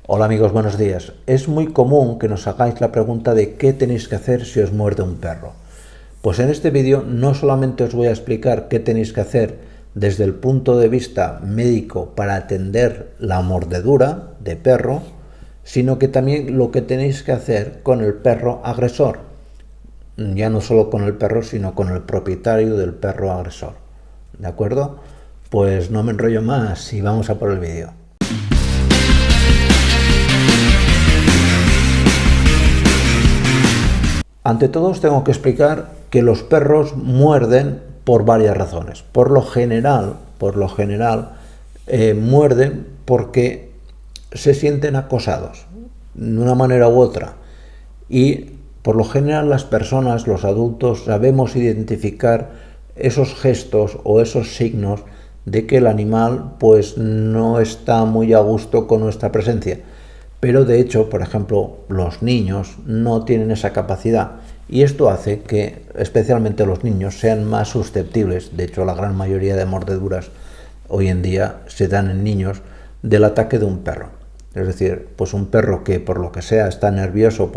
Hola amigos, buenos días. Es muy común que nos hagáis la pregunta de qué tenéis que hacer si os muerde un perro. Pues en este vídeo no solamente os voy a explicar qué tenéis que hacer desde el punto de vista médico para atender la mordedura de perro, sino que también lo que tenéis que hacer con el perro agresor. Ya no solo con el perro, sino con el propietario del perro agresor. ¿De acuerdo? Pues no me enrollo más y vamos a por el vídeo. Ante todo os tengo que explicar que los perros muerden por varias razones. Por lo general, muerden porque se sienten acosados de una manera u otra. Y por lo general las personas, los adultos, sabemos identificar esos gestos o esos signos de que el animal pues no está muy a gusto con nuestra presencia. Pero de hecho, por ejemplo, los niños no tienen esa capacidad y esto hace que especialmente los niños sean más susceptibles. De hecho, la gran mayoría de mordeduras hoy en día se dan en niños del ataque de un perro. Es decir, pues un perro que por lo que sea está nervioso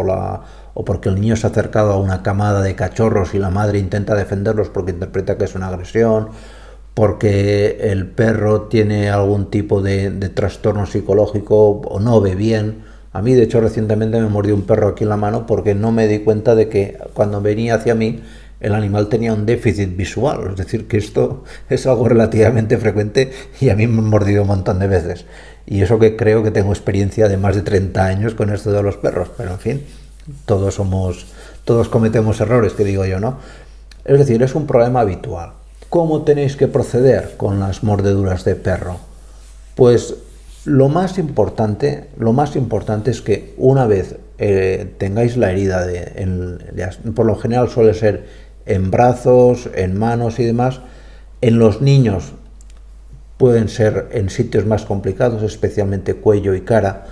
o porque el niño se ha acercado a una camada de cachorros y la madre intenta defenderlos porque interpreta que es una agresión, porque el perro tiene algún tipo de trastorno psicológico o no ve bien. A mí, de hecho, recientemente me mordió un perro aquí en la mano porque no me di cuenta de que cuando venía hacia mí el animal tenía un déficit visual. Es decir, que esto es algo relativamente frecuente y a mí me han mordido un montón de veces. Y eso que creo que tengo experiencia de más de 30 años con esto de los perros. Pero en fin, todos cometemos errores, que digo yo, ¿no? Es decir, es un problema habitual. ¿Cómo tenéis que proceder con las mordeduras de perro? Pues lo más importante es que una vez tengáis la herida, por lo general suele ser en brazos, en manos y demás. En los niños pueden ser en sitios más complicados, especialmente cuello y cara,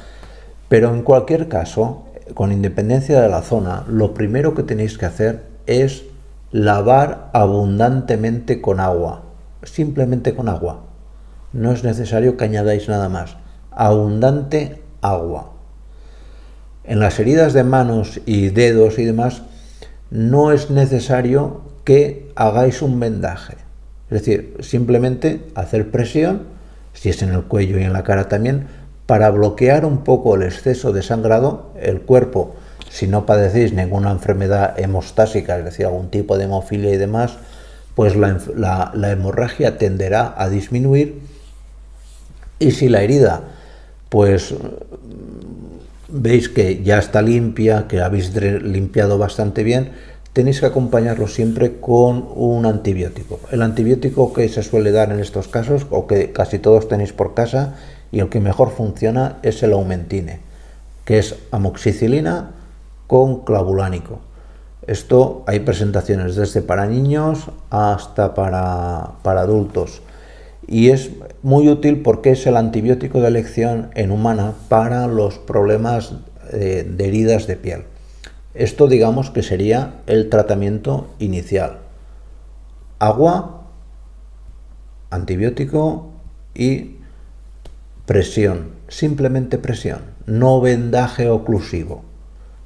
pero en cualquier caso, con independencia de la zona, lo primero que tenéis que hacer es lavar abundantemente con agua, simplemente con agua. No es necesario que añadáis nada más. Abundante agua. En las heridas de manos y dedos y demás, no es necesario que hagáis un vendaje. Es decir, simplemente hacer presión, si es en el cuello y en la cara también, para bloquear un poco el exceso de sangrado. El cuerpo, si no padecéis ninguna enfermedad hemostásica, es decir, algún tipo de hemofilia y demás, pues la hemorragia tenderá a disminuir. Y si la herida, pues veis que ya está limpia, que habéis limpiado bastante bien, tenéis que acompañarlo siempre con un antibiótico. El antibiótico que se suele dar en estos casos, o que casi todos tenéis por casa, y el que mejor funciona, es el Aumentine, que es amoxicilina con clavulánico. Esto hay presentaciones desde para niños hasta para adultos. Y es muy útil porque es el antibiótico de elección en humana para los problemas de heridas de piel. Esto, digamos, que sería el tratamiento inicial. Agua, antibiótico y presión. Simplemente presión. No vendaje oclusivo,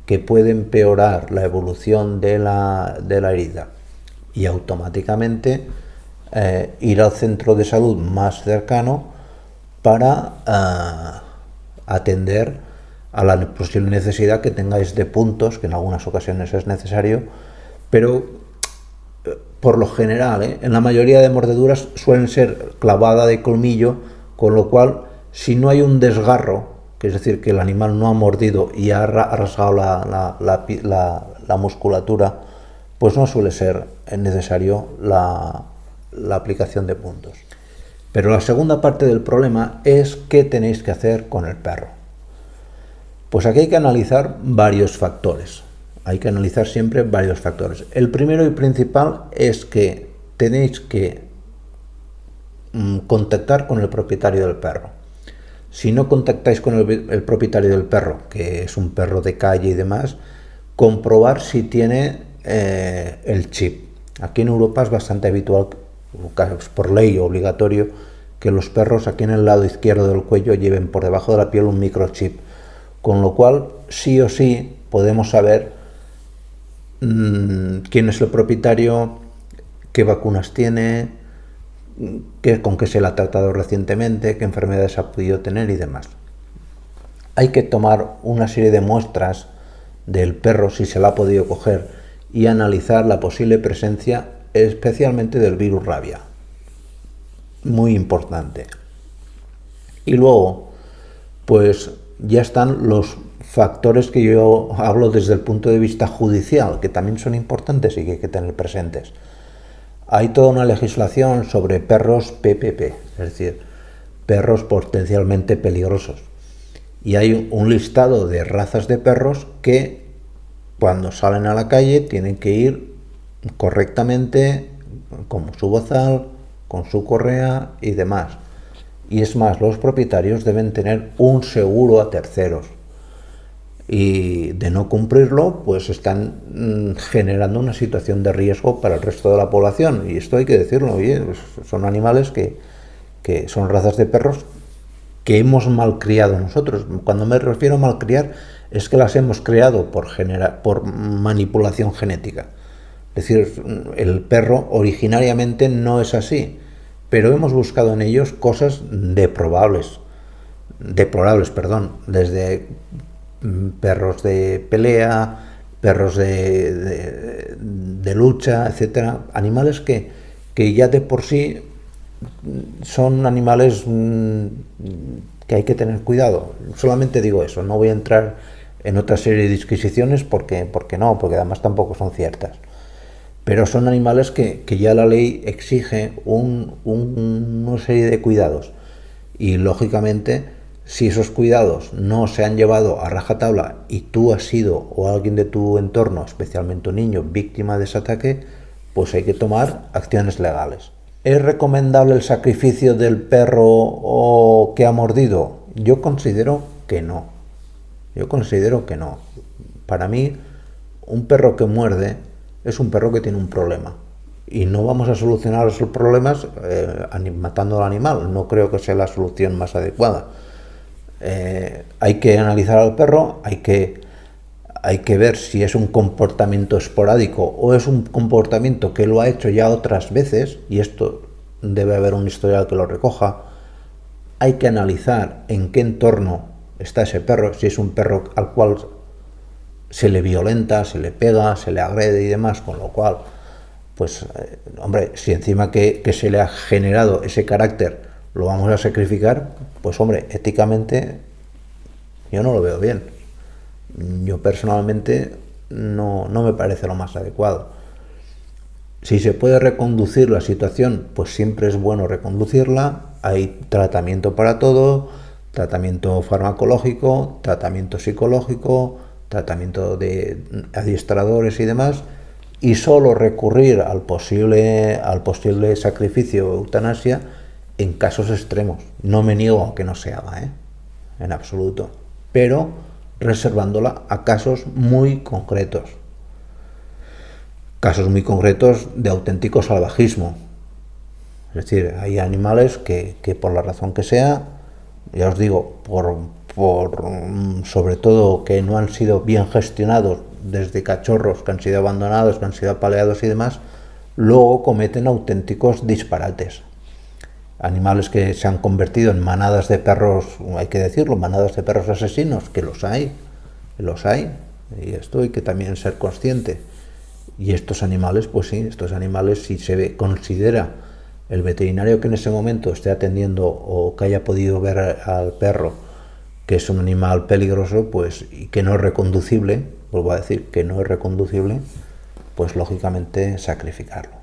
que puede empeorar la evolución de la herida. Y automáticamente ir al centro de salud más cercano para atender a la posible necesidad que tengáis de puntos, que en algunas ocasiones es necesario, pero por lo general, en la mayoría de mordeduras suelen ser clavada de colmillo, con lo cual, si no hay un desgarro, que es decir, que el animal no ha mordido y ha rasgado la musculatura, pues no suele ser necesario la aplicación de puntos. Pero la segunda parte del problema es qué tenéis que hacer con el perro. Pues aquí hay que analizar varios factores. Hay que analizar siempre varios factores. El primero y principal es que tenéis que contactar con el propietario del perro. Si no contactáis con el propietario del perro, que es un perro de calle y demás, comprobar si tiene el chip. Aquí en Europa es bastante habitual, por ley obligatorio, que los perros aquí en el lado izquierdo del cuello lleven por debajo de la piel un microchip, con lo cual sí o sí podemos saber quién es el propietario, qué vacunas tiene, con qué se le ha tratado recientemente, qué enfermedades ha podido tener y demás. Hay que tomar una serie de muestras del perro, si se la ha podido coger, y analizar la posible presencia, especialmente del virus rabia. Muy importante. Y luego, pues ya están los factores que yo hablo desde el punto de vista judicial, que también son importantes y que hay que tener presentes. Hay toda una legislación sobre perros PPP, es decir, perros potencialmente peligrosos. Y hay un listado de razas de perros que cuando salen a la calle tienen que ir correctamente con su bozal, con su correa y demás. Y es más, los propietarios deben tener un seguro a terceros. Y de no cumplirlo, pues están generando una situación de riesgo para el resto de la población. Y esto hay que decirlo, oye, son animales que son razas de perros que hemos malcriado nosotros. Cuando me refiero a malcriar, es que las hemos creado por manipulación genética. Es decir, el perro originariamente no es así, pero hemos buscado en ellos cosas deplorables, desde perros de pelea, perros de lucha, etcétera, animales que ya de por sí son animales que hay que tener cuidado. Solamente digo eso, no voy a entrar en otra serie de disquisiciones porque además tampoco son ciertas. Pero son animales que ya la ley exige una serie de cuidados. Y lógicamente, si esos cuidados no se han llevado a rajatabla y tú has sido, o alguien de tu entorno, especialmente un niño, víctima de ese ataque, pues hay que tomar acciones legales. ¿Es recomendable el sacrificio del perro que ha mordido? Yo considero que no. Para mí, un perro que muerde es un perro que tiene un problema. Y no vamos a solucionar los problemas matando al animal. No creo que sea la solución más adecuada. Hay que analizar al perro, hay que ver si es un comportamiento esporádico o es un comportamiento que lo ha hecho ya otras veces, y esto debe haber un historial que lo recoja. Hay que analizar en qué entorno está ese perro, si es un perro al cual se le violenta, se le pega, se le agrede y demás, con lo cual, pues, hombre, si encima que se le ha generado ese carácter lo vamos a sacrificar, pues, hombre, éticamente yo no lo veo bien. Yo personalmente no me parece lo más adecuado. Si se puede reconducir la situación, pues siempre es bueno reconducirla. Hay tratamiento para todo, tratamiento farmacológico, tratamiento psicológico, tratamiento de adiestradores y demás, y solo recurrir al posible sacrificio o eutanasia en casos extremos. No me niego a que no se haga, en absoluto, pero reservándola a casos muy concretos de auténtico salvajismo. Es decir, hay animales que por la razón que sea, ya os digo, sobre todo que no han sido bien gestionados desde cachorros, que han sido abandonados, que han sido apaleados y demás, luego cometen auténticos disparates. Animales que se han convertido en manadas de perros, hay que decirlo, manadas de perros asesinos, que los hay, y esto hay que también ser consciente. Y estos animales, pues sí, si se considera el veterinario que en ese momento esté atendiendo o que haya podido ver al perro que es un animal peligroso, pues, y que no es reconducible, vuelvo a decir que no es reconducible, pues lógicamente sacrificarlo.